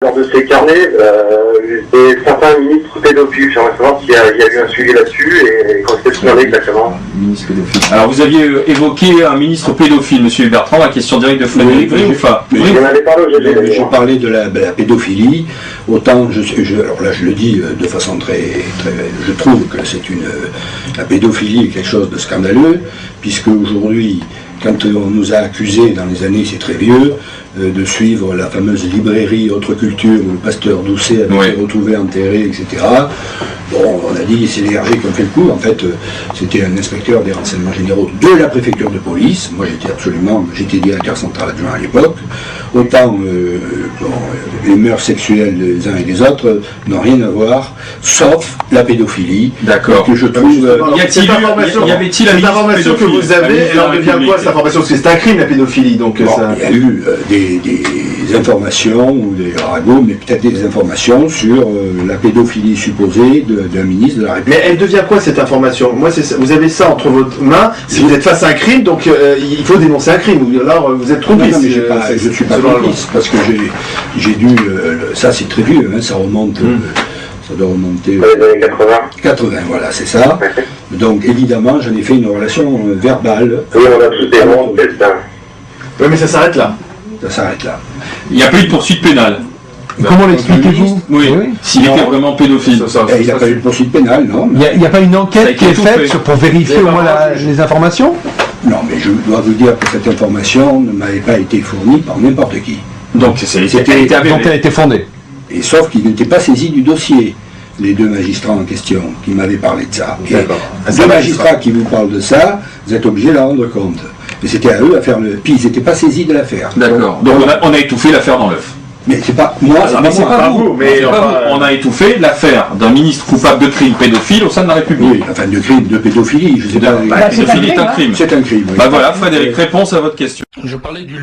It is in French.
Lors de ces carnets, des certains ministres pédophiles, j'aimerais savoir s'il y a eu un suivi là-dessus et quand est-ce qu'il en est exactement. Ministre pédophile. Alors vous aviez évoqué un ministre pédophile, Monsieur Bertrand, la question directe de Frédéric Ruffa. Oui, j'en avais parlé au GG. Je parlais de la pédophilie, autant alors là je le dis de façon très je trouve que la pédophilie est quelque chose de scandaleux, puisque aujourd'hui, quand on nous a accusés dans les années, c'est très vieux, de suivre la fameuse librairie Autre Culture où le pasteur Doucet avait été retrouvé enterré, etc. Bon, on a dit c'est les RG qui ont fait le coup. En fait, c'était un inspecteur des renseignements généraux de la préfecture de police. Moi, j'étais directeur central adjoint à l'époque. Autant les mœurs sexuelles des uns et des autres n'ont rien à voir, sauf la pédophilie. D'accord. Que je trouve. Y avait-il cette information que vous avez, elle devient quoi cette information? Parce que c'est un crime la pédophilie, donc bon, ça. Il y a eu des informations ou des ragots, mais peut-être des informations sur la pédophilie supposée d'un ministre de la République. Mais elle devient quoi cette information? Moi, vous avez ça entre vos mains. Si vous êtes face à un crime, donc il faut dénoncer un crime. Alors vous êtes complice. Non, mais je ne suis pas complice parce que j'ai dû. Ça c'est très vieux, hein, ça remonte. Ça doit remonter. Dans les années 80. 80, voilà, c'est ça. Donc évidemment, j'en ai fait une relation verbale. Oui, on a tous des noms, c'est ça. Oui, mais ça s'arrête là. Ça s'arrête là. Il n'y a plus de poursuite pénale. Comment l'expliquez-vous? Oui, s'il était vraiment pédophile. Il n'y a pas eu de poursuite pénale, non. Il n'y a pas une enquête qui est faite pour vérifier au moins les informations? Non, mais je dois vous dire que cette information ne m'avait pas été fournie par n'importe qui. Donc elle était fondée. Et sauf qu'ils n'étaient pas saisis du dossier, les deux magistrats en question, qui m'avaient parlé de ça. Et deux magistrats qui vous parlent de ça, vous êtes obligés de la rendre compte. Et c'était à eux à faire le... Puis ils n'étaient pas saisis de l'affaire. D'accord. Donc on a étouffé l'affaire dans l'œuf. Mais c'est pas moi, c'est pas vous. Mais on a étouffé l'affaire d'un ministre coupable de crime pédophile au sein de la République. Oui, enfin de crime, de pédophilie, je sais pas. La pédophilie est un crime. C'est un crime. Bah voilà, Frédéric, réponse à votre question. Je parlais du